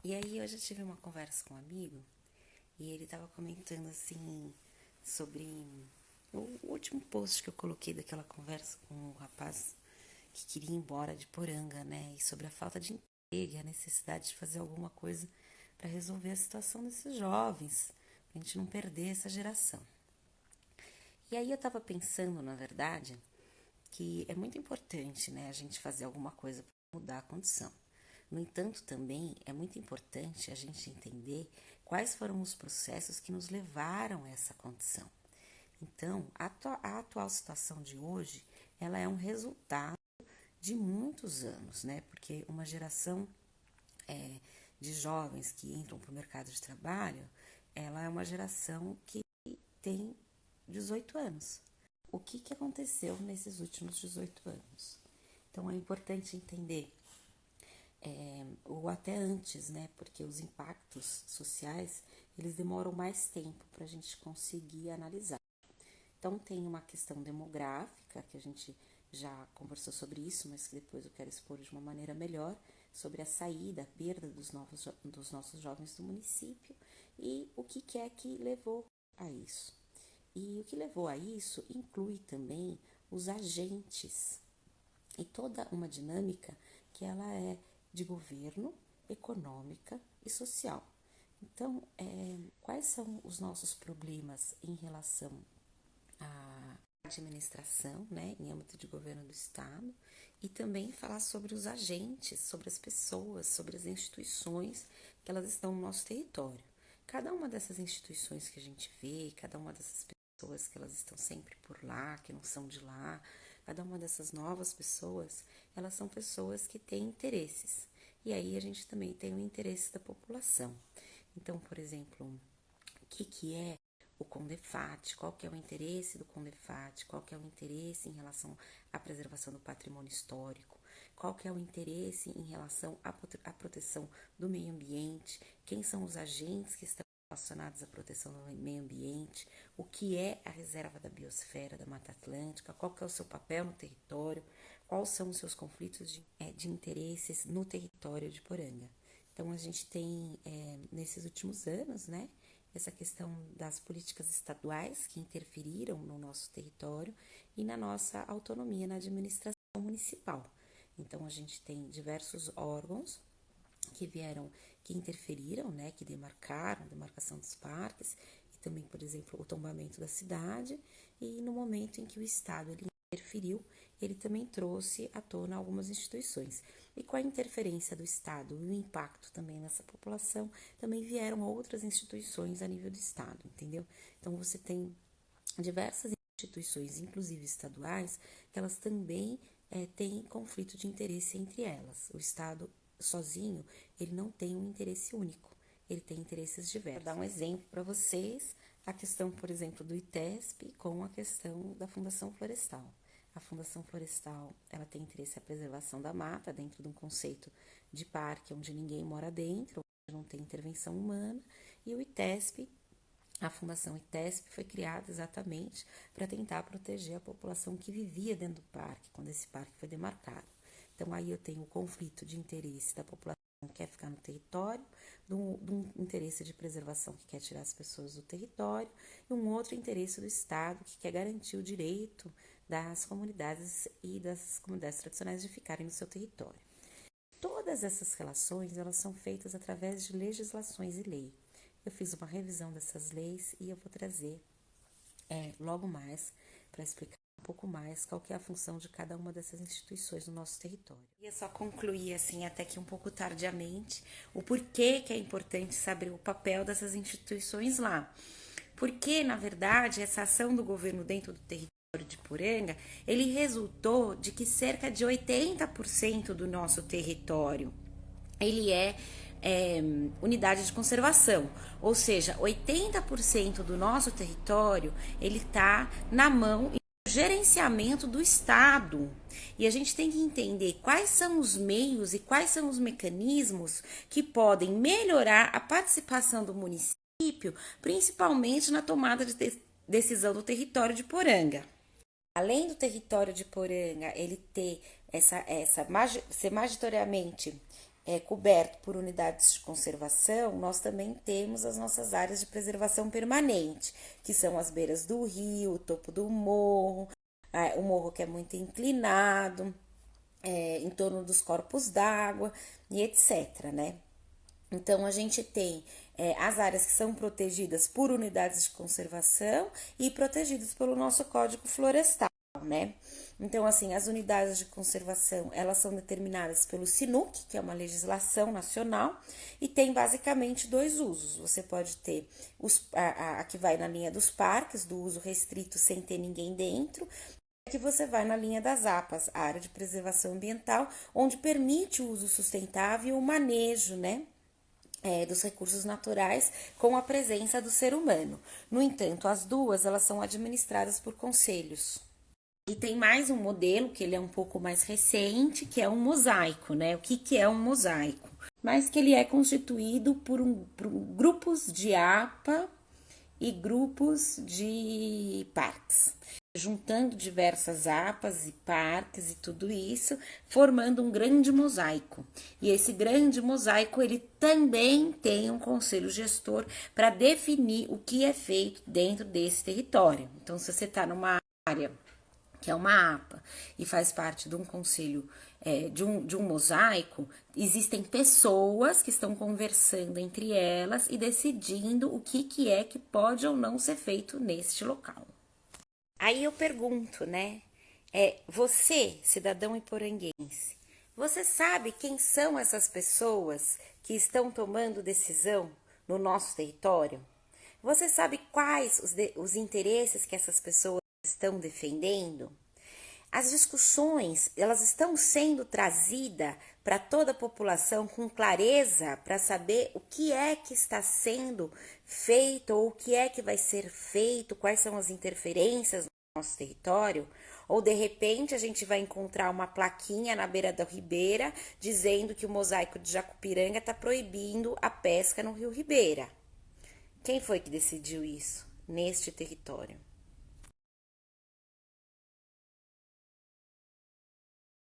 E aí hoje eu tive uma conversa com um amigo e ele tava comentando assim sobre o último post que eu coloquei daquela conversa com o rapaz que queria ir embora de Poranga, né? E sobre a falta de emprego e a necessidade de fazer alguma coisa para resolver a situação desses jovens, pra gente não perder essa geração. E aí eu tava pensando, na verdade, que é muito importante, né, a gente fazer alguma coisa para mudar a condição. No entanto, também é muito importante a gente entender quais foram os processos que nos levaram a essa condição. Então, a atual situação de hoje, ela é um resultado de muitos anos, né? Porque uma geração de jovens que entram para o mercado de trabalho, ela é uma geração que tem 18 anos. O que aconteceu nesses últimos 18 anos? Então, é importante entender ou até antes, né? Porque os impactos sociais, eles demoram mais tempo para a gente conseguir analisar. Então, tem uma questão demográfica, que a gente já conversou sobre isso, mas que depois eu quero expor de uma maneira melhor, sobre a saída, a perda dos nossos jovens do município e o que é que levou a isso. E o que levou a isso inclui também os agentes e toda uma dinâmica que ela é de governo, econômica e social. Então, quais são os nossos problemas em relação à administração, né, em âmbito de governo do Estado, e também falar sobre os agentes, sobre as pessoas, sobre as instituições que elas estão no nosso território. Cada uma dessas instituições que a gente vê, cada uma dessas pessoas que elas estão sempre por lá, que não são de lá, cada uma dessas novas pessoas, elas são pessoas que têm interesses. E aí a gente também tem o interesse da população. Então, por exemplo, o que é o CONDEFAT, qual que é o interesse do CONDEFAT, qual que é o interesse em relação à preservação do patrimônio histórico, qual que é o interesse em relação à proteção do meio ambiente, quem são os agentes que estão relacionados à proteção do meio ambiente, o que é a reserva da biosfera da Mata Atlântica, qual que é o seu papel no território, quais são os seus conflitos de interesses no território de Poranga. Então, a gente tem, nesses últimos anos, né, essa questão das políticas estaduais que interferiram no nosso território e na nossa autonomia na administração municipal. Então, a gente tem diversos órgãos que vieram, que interferiram, né, que demarcaram a demarcação dos parques e também, por exemplo, o tombamento da cidade, e no momento em que o Estado ele interferiu, ele também trouxe à tona algumas instituições. E com a interferência do Estado e o impacto também nessa população, também vieram outras instituições a nível do Estado, entendeu? Então, você tem diversas instituições, inclusive estaduais, que elas também têm conflito de interesse entre elas. O Estado sozinho, ele não tem um interesse único, ele tem interesses diversos. Vou dar um exemplo para vocês, a questão, por exemplo, do ITESP com a questão da Fundação Florestal. A Fundação Florestal, ela tem interesse à preservação da mata dentro de um conceito de parque onde ninguém mora dentro, onde não tem intervenção humana, e o ITESP, a Fundação ITESP, foi criada exatamente para tentar proteger a população que vivia dentro do parque, quando esse parque foi demarcado. Então, aí eu tenho o conflito de interesse da população que quer ficar no território, de um interesse de preservação que quer tirar as pessoas do território, e um outro interesse do Estado que quer garantir o direito das comunidades e das comunidades tradicionais de ficarem no seu território. Todas essas relações, elas são feitas através de legislações e lei. Eu fiz uma revisão dessas leis e eu vou trazer logo mais para explicar um pouco mais qual que é a função de cada uma dessas instituições no nosso território. E é só concluir, assim, até que um pouco tardiamente, o porquê que é importante saber o papel dessas instituições lá. Porque, na verdade, essa ação do governo dentro do território de Poranga, ele resultou de que cerca de 80% do nosso território, ele unidade de conservação, ou seja, 80% do nosso território, ele está na mão e no gerenciamento do Estado. E a gente tem que entender quais são os meios e quais são os mecanismos que podem melhorar a participação do município, principalmente na tomada de decisão do território de Poranga. Além do território de Poranga, ele ter ser majoritariamente coberto por unidades de conservação, nós também temos as nossas áreas de preservação permanente, que são as beiras do rio, o topo do morro, o morro que é muito inclinado, em torno dos corpos d'água e etc, né? Então, a gente tem as áreas que são protegidas por unidades de conservação e protegidas pelo nosso Código Florestal, né? Então, assim, as unidades de conservação, elas são determinadas pelo SINUC, que é uma legislação nacional, e tem basicamente dois usos. Você pode ter a que vai na linha dos parques, do uso restrito sem ter ninguém dentro, que você vai na linha das APAs, a área de preservação ambiental, onde permite o uso sustentável e o manejo, né? Dos recursos naturais com a presença do ser humano. No entanto, as duas elas são administradas por conselhos. E tem mais um modelo que ele é um pouco mais recente, que é um mosaico, né? O que é um mosaico? Mas que ele é constituído por grupos de APA e grupos de parques, juntando diversas APAs e parques e tudo isso, formando um grande mosaico. E esse grande mosaico, ele também tem um conselho gestor para definir o que é feito dentro desse território. Então, se você está numa área que é uma APA e faz parte de um conselho, de um mosaico, existem pessoas que estão conversando entre elas e decidindo o que é que pode ou não ser feito neste local. Aí eu pergunto, né? Você, cidadão iporanguense, você sabe quem são essas pessoas que estão tomando decisão no nosso território? Você sabe quais os interesses que essas pessoas estão defendendo? As discussões, elas estão sendo trazidas para toda a população com clareza para saber o que é que está sendo feito ou o que é que vai ser feito, quais são as interferências no nosso território, ou de repente a gente vai encontrar uma plaquinha na beira da Ribeira dizendo que o mosaico de Jacupiranga está proibindo a pesca no Rio Ribeira. Quem foi que decidiu isso neste território?